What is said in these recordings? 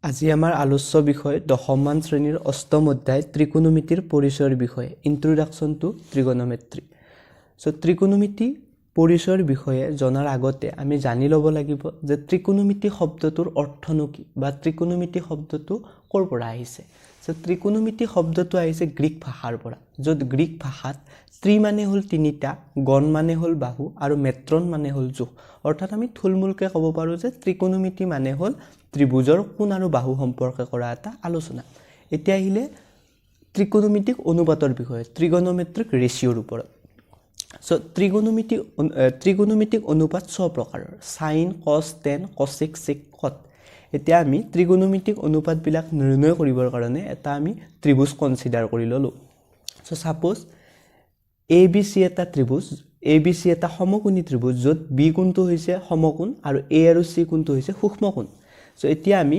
আজি আমাৰ আলোচ্য বিষয় দশমমান শ্ৰেণীৰ অষ্টম অধ্যায় ত্ৰিকোণমিতিৰ পৰিচয়ৰ বিষয়ে ইন্ট্ৰোডাকশ্যন টু ত্ৰিগোনোমেট্ৰি। ত্ৰিকোণমিতি পৰিচয়ৰ বিষয়ে জনাৰ আগতে আমি জানি ল'ব লাগিব যে ত্ৰিকোণমিতি শব্দটোৰ অৰ্থনো কি বা ত্ৰিকোণমিতি শব্দটো ক'ৰ পৰা আহিছে। ত্ৰিকোণমিতি শব্দটো আহিছে গ্ৰীক ভাষাৰ পৰা, য'ত গ্ৰীক ভাষাত ত্ৰি মানে হ'ল তিনিটা, গণ মানে হ'ল বাহু আৰু মেট্ৰন মানে হ'ল জোখ। অৰ্থাৎ আমি থুলমূলকৈ ক'ব পাৰোঁ যে ত্ৰিকোণমিতি মানে হ'ল ত্ৰিভুজৰ কোণ আৰু বাহু সম্পৰ্কে কৰা এটা আলোচনা। এতিয়া আহিলে ত্ৰিকোণমিতিক অনুপাতৰ বিষয়ে, ত্ৰিগোনোমেট্ৰিক ৰেচিঅ'ৰ ওপৰত। ত্ৰিকোণমিতিক অনুপাত 6 প্ৰকাৰৰ: সাইন, কস, টেন, কসেক, সেক, কট। এতিয়া আমি ত্ৰিকোণমিতিক অনুপাতবিলাক নিৰ্ণয় কৰিবৰ কাৰণে এটা আমি ত্ৰিভুজ কনচিডাৰ কৰি ল'লোঁ। সাপোজ এ বি চি এটা ত্ৰিভুজ, এ বি চি এটা সমকোণী ত্ৰিভুজ, য'ত বি কোণটো হৈছে সমকোণ আৰু এ আৰু চি কোণটো হৈছে সূক্ষ্মকোণ। এতিয়া আমি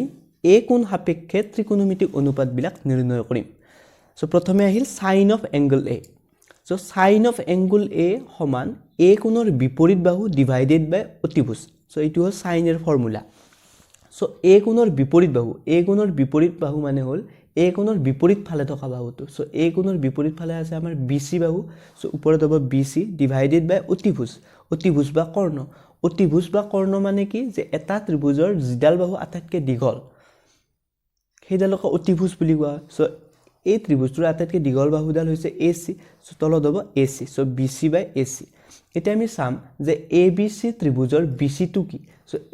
এ কোণ সাপেক্ষে ত্ৰিকোণমিতিক অনুপাতবিলাক নিৰ্ণয় কৰিম। প্ৰথমে আহিল sine of angle A. Sine of angle A সমান এ কোণৰ বিপৰীত বাহু ডিভাইডেড বাই অতিভুজ। এইটো হ'ল সাইনৰ ফৰ্মুলা। এ কোণৰ বিপৰীত বাহু, এ কোণৰ বিপৰীত বাহু মানে হ'ল এ কোণৰ বিপৰীত ফালে থকা বাহুটো। এ কোণৰ বিপৰীত ফালে আছে আমাৰ বি চি বাহু। ওপৰত হ'ব বি চি ডিভাইডেড বাই অতিভুজ, অতিভুজ বা কৰ্ণ। অতিভুজ বা কৰ্ণ মানে কি, যে এটা ত্ৰিভুজৰ যিডাল বাহু আটাইতকৈ দীঘল সেইডালক অতিভুজ বুলি কোৱা হয়। এই ত্ৰিভুজটোৰ আটাইতকৈ দীঘল বাহুডাল হৈছে এ চি। তলত হ'ব A C, B C by A C. এতিয়া আমি চাম যে এ বি চি ত্ৰিভুজৰ বি চিটো কি।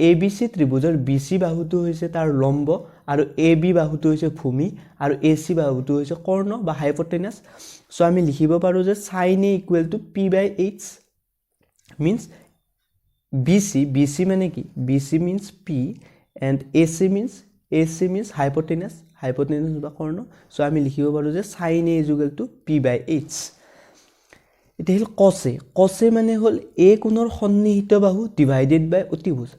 এ বি চি ত্ৰিভুজৰ বি চি বাহুটো হৈছে তাৰ লম্ব, আৰু এ বি বাহুটো হৈছে ভূমি, আৰু এ চি বাহুটো হৈছে কৰ্ণ বা হাইপটেনাছ। আমি লিখিব পাৰোঁ যে sine A equal to P by H means B C মানে কি, B C means P and A C means hypotenuse বা কৰ্ণ। আমি লিখিব পাৰোঁ যে sine A equal to P by H. এতিয়া হ'ল কছে। কছে মানে হ'ল এ কোণৰ সন্নিহিত বাহু ডিভাইডেড বাই অতিভুজ।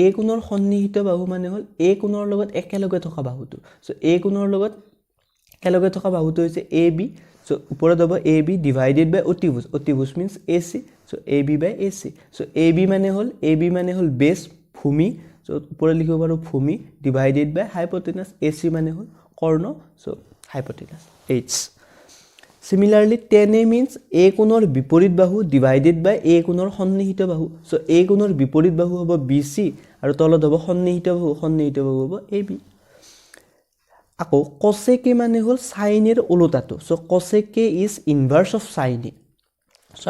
এ কোণৰ সন্নিহিত বাহু মানে হ'ল এ কোণৰ লগত একেলগে থকা বাহুটো। এ কোণৰ লগত একেলগে থকা বাহুটো হৈছে এ বি। ওপৰত হ'ব এ বি ডিভাইডেড বাই অতিভুজ, অতিভুজ means A C. A B by A C. A B মানে হ'ল বেছ, ভূমি। ওপৰত লিখিব পাৰোঁ ভূমি ডিভাইডেড বাই হাইপটেনাছ। এ চি মানে হ'ল কৰ্ণ, হাইপটেনাছ H. Similarly, tan A means A কোণৰ বিপৰীত বাহু ডিভাইডেড বাই A কোণৰ সন্নিহিত বাহু। A কোণৰ বিপৰীত বাহু হ'ব BC আৰু তলত হ'ব সন্নিহিত বাহু হ'ব AB। আকৌ cosec A মানে হ'ল sin এৰ ওলোটাটো। Cosec A is inverse of sin A।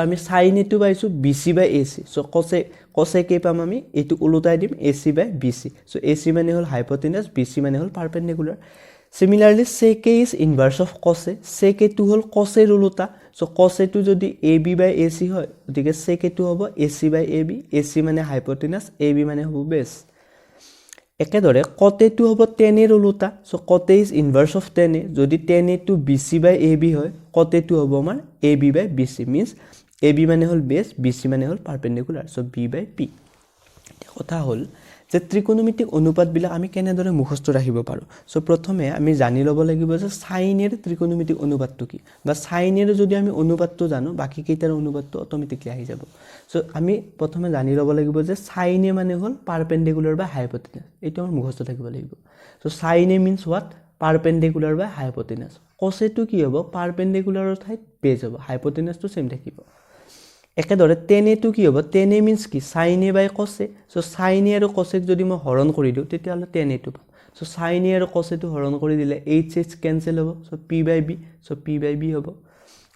আমি sin A টো পাইছোঁ BC by AC। cosec A পাম আমি, এইটো ওলোটাই দিম AC বাই BC। AC মানে হ'ল হাইপটেনাছ, BC মানে হ'ল perpendicular. Similarly, sec A is inverse of cos A. Sec A টো হ'ল cos A ৰ ওলোটা। cos A টো যদি AB বাই AC হয়, গতিকে sec A টো হ'ব AC বাই AB। AC মানে হাইপটেনাছ, AB মানে হ'ব বেছ। একেদৰে cot A টো হ'ব tan A ৰ ওলোটা। cot A is inverse of tan A। যদি tan A টো BC বাই AB হয়, cot A টো হ'ব আমাৰ AB বাই BC। মিনছ AB মানে হ'ল বেছ, BC মানে হ'ল পাৰপেণ্ডিকুলাৰ। B বাই P। কথা হ'ল যে ত্ৰিকোণমিতিক অনুপাতবিলাক আমি কেনেদৰে মুখস্থ ৰাখিব পাৰোঁ। প্ৰথমে আমি জানি ল'ব লাগিব যে সাইনেৰ ত্ৰিকোণমিতিক অনুপাতটো কি, বা সাইনেৰ যদি আমি অনুপাতটো জানো, বাকী কেইটাৰ অনুপাতটো অট'মেটিকলি আহি যাব। আমি প্ৰথমে জানি ল'ব লাগিব যে সাইন এ মানে হ'ল পাৰপেণ্ডিকুলাৰ বা হাইপটেনাছ। এইটো আমাৰ মুখস্থ থাকিব লাগিব। Sine A means what, perpendicular বা হাইপটেনাছ। কচেটো কি হ'ব, পাৰপেণ্ডিকুলাৰৰ ঠাইত বেজ হ'ব, হাইপটেনাছটো চেম থাকিব। একেদৰে tan A টো কি হ'ব, tan A মিনছ কি, sin A by cos A। sin A আৰু cos A যদি মই হৰণ কৰি দিওঁ, তেতিয়াহ'লে tan A টো পাম। sin A আৰু cos A টো হৰণ কৰি দিলে h কেঞ্চেল হ'ব। p বাই b, p বাই b হ'ব।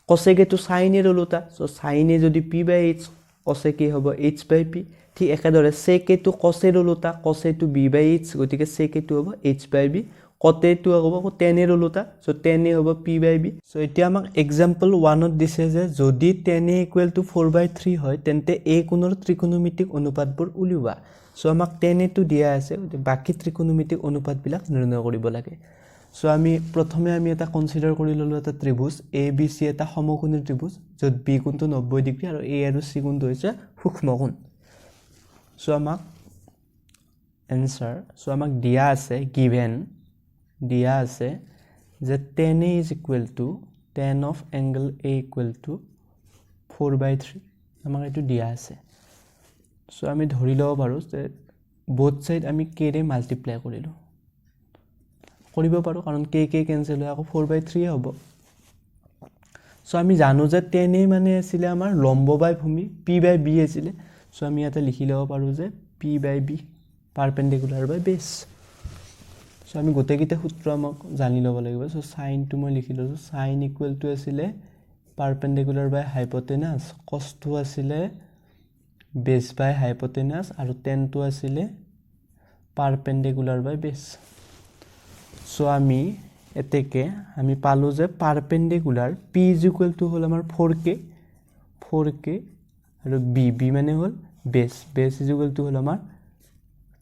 cosec A টো sin A ৰ ওলোটা। sin A যদি p by h, cosec A হ'ব h বাই p। ঠিক একেদৰে sec A টো cos A ৰ ওলোটা, cos A টো b বাই h, গতিকে sec A টো হ'ব h by b। cot A টো হ'ব tan A ৰ ওলোটা, tan A হ'ব p বাই b। এতিয়া আমাক এক্সাম্পল 1ত দিছে যে যদি tan A ইকুৱেল টু 4/3 হয়, তেন্তে A কোণৰ ত্ৰিকোণমিতিক অনুপাতবোৰ উলিওৱা। আমাক tan A টো দিয়া আছে, বাকী ত্ৰিকোণমিতিক অনুপাতবিলাক নিৰ্ণয় কৰিব লাগে। প্ৰথমে আমি এটা কনচিডাৰ কৰি ল'লোঁ এটা ত্ৰিভুজ এ বি চি, এটা সমকোণী ত্ৰিভুজ, য'ত বি কোণটো 90 ডিগ্ৰী আৰু এ আৰু চি কোণটো হৈছে সূক্ষ্মকোণ। আমাক এনচাৰ, আমাক দিয়া আছে, দিয়া আছে যে tan A is equal to tan of angle A equal to 4/3। আমাক এইটো দিয়া আছে। আমি ধৰি ল'ব পাৰোঁ যে বোথ ছাইড আমি কেৰে মাল্টিপ্লাই কৰিলোঁ। কৰিব পাৰো কাৰণ k কেনসেল হয় আকৌ 4/3 হ'ব সো আমি জানো যে 10 মানে আছিল আমাৰ লম্ব বাই ভূমি p/b আছিল সো আমি ইয়াতে লিখি লব পাৰো যে p/b পাৰপেন্ডিকুলাৰ বাই বেস সো আমি গোটেইকিটা সূত্ৰ আমাক জানি লব লাগিব সো sin টো মই লিখি লৈছো sin ইকুৱেল টু আছিল পাৰপেন্ডিকুলাৰ বাই হাইপোটেনাস cos টো আছিল বেস বাই হাইপোটেনাস আৰু tan টো আছিল পারপেন্ডিকুলার বাই বেস সো আমি এতেকে আমি পালো যে perpendicular p is equal to হল আমাৰ 4k আৰু b মানে হল বেস ইজ ইকুৱেল টু হল আমাৰ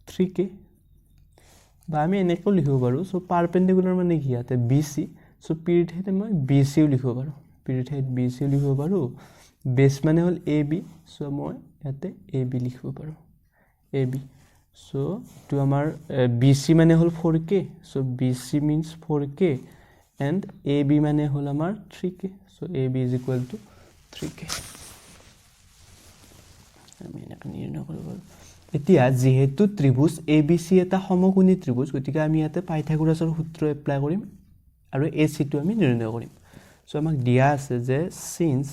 3k বা আমি এনেকৈ লিখিব পাৰো সো পাৰপেন্ডিকুলাৰ মানে কি আছে bc সো p ৰ ঠাইতে মই bc লিখিব পাৰো p ৰ ঠাইত bc লিখিব পাৰো বেস মানে হল ab সো মই ইয়াতে ab লিখিব পাৰো ab সো টু আমাৰ bc মানে হল 4k so bc means 4k and ab মানে হল আমাৰ 3k so ab is equal to 3k আমি এনেকৈ নিৰ্ণয় কৰিব পাৰো এতিয়া যেহেতু ত্ৰিভুজ abc এটা সমকোণী ত্ৰিভুজ গতিকে আমি ইয়াতে পাইথাগোৰাছৰ সূত্ৰ এপ্লাই কৰিম আৰু ac টো আমি নিৰ্ণয় কৰিম সো আমাক দিয়া আছে যে since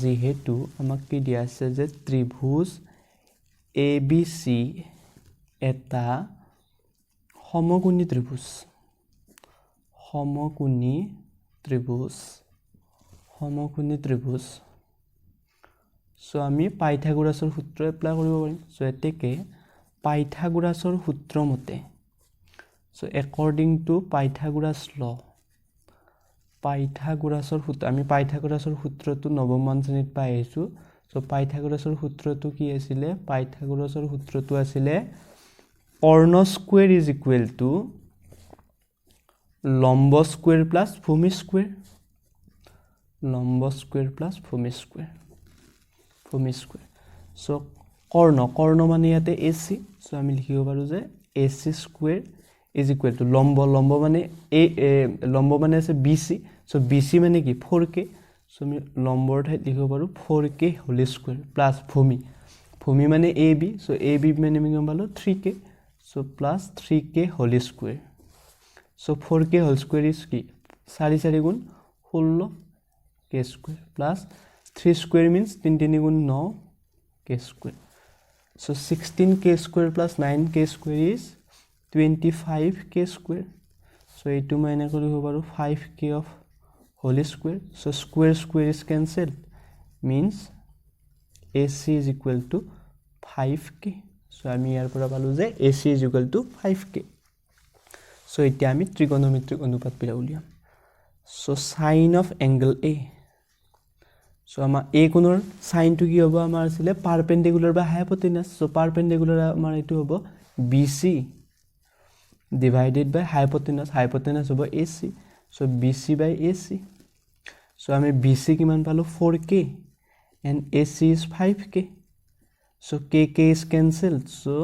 যেহেতু আমাক কি দিয়া আছে যে ত্ৰিভুজ abc এটা সমকোণী ত্ৰিভুজ সো আমি পাইথাগোৰাছৰ সূত্ৰ এপ্লাই কৰিব পাৰিম সো এতেকে পাইথাগোৰাছৰ সূত্ৰ মতে so according to Pythagoras law পাইথাগোৰাছৰ সূত্ৰ আমি পাইথাগোৰাছৰ সূত্ৰটো নৱম মান শ্ৰেণীত পাই আহিছো সো পাইথাগোৰাছৰ সূত্ৰটো কি আছিল পাইথাগোৰাছৰ সূত্ৰটো আছিল কৰ্ণ স্কয়াৰ ইজ ইকুৱেল টু লম্ব স্কয়াৰ প্লাস ভূমি স্কয়াৰ সো কৰ্ণ মানে ইয়াতে ac সো আমি লিখিব পাৰো যে ac square is equal two লম্ব মানে লম্ব মানে আছে bc সো bc মানে কি 4k সো আমি লম্বৰ ঠাইত লিখিব পাৰো 4k হোল স্কয়াৰ প্লাস ভূমি মানে ab সো ab মানে আমি গম পালো 3k so plus 3k whole square so 4k whole square is কি 4 4 গুণ 16 k square plus 3 square means 3 3 গুণ 9 k স্কয়াৰ so 16k square plus 9k square is 25k square so এইটো মই এনে কৰি হ'ব পাৰো 5k of whole square so square is cancelled means ac is equal to 5k so আমি ইয়াৰ পৰা পালো যে ac is equal to 5k so এতিয়া আমি trigonometric অনুপাত পিলা উলিয়াম so sin of angle a so আমাৰ a কোণৰ sin টো কি হ'ব আমাৰ আছিল পাৰপেন্ডিকুলাৰ বাই হাইপোটেনাস so পাৰপেন্ডিকুলাৰ আমাৰ এটো হ'ব bc divided by hypotenuse হ'ব ac so bc by ac so আমি bc কিমান পালো 4k and ac is 5k so k is cancelled so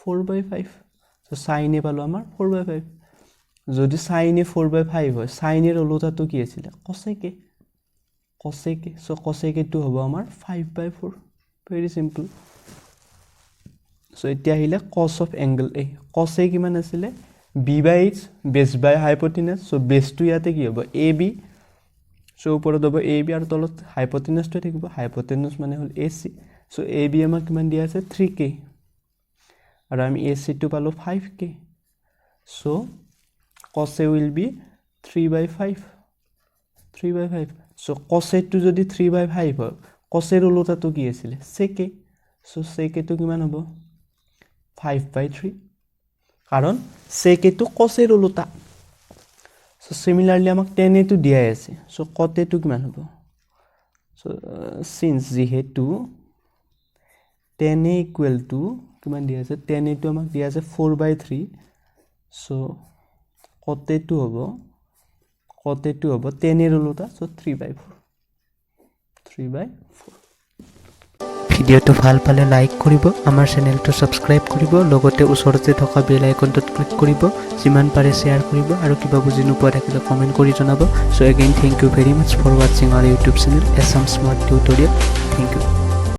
4/5 so sin এ পালো আমাৰ 4/5 যদি sin এ 4/5 হয় sin এৰ ওলোটাটো কি আছিল cosec so cosec টো হ'ব আমাৰ 5/4 very simple so এতিয়া আহিলে cos of angle a cos a কিমান আছিল b by h base by hypotenuse so base টো ইয়াতে কি হ'ব ab so ওপৰত হ'ব ab আৰু তলত hypotenuse টো থাকিব hypotenuse মানে হল ac so ab আমাৰ কিমান দিয়া আছে 3k আৰু আমি ac টো পালো 5k so cos a will be 3/5 so cos a টো যদি 3/5 হয় cos এর ওলোটাটো কি আছিল sec a so sec a টো কিমান হ'ব 5/3 কারণ sec a টো cos এর ওলোটা so similarly আমাক tan a টো দিয়াই আছে so cot a টো কিমান হ'ব so since যেহেতু tan a equal to কিমান দিয়া আছে tan a টো আমাক দিয়া আছে 4/3 so cot a টো হ'ব tan এর ওলোটা so 3/4 ভিডিওটো ভাল পালে লাইক কৰিব আমাৰ চেনেলটো সাবস্ক্ৰাইব কৰিব লগতে ওচৰতে থকা বেল আইকনটোত ক্লিক কৰিব যিমান পাৰে শেয়াৰ কৰিব আৰু কিবা বুজি নোপোৱা থাকিলে কমেন্ট কৰি জনাব so again thank you very much for watching our YouTube channel Assam Smart Tutorial thank you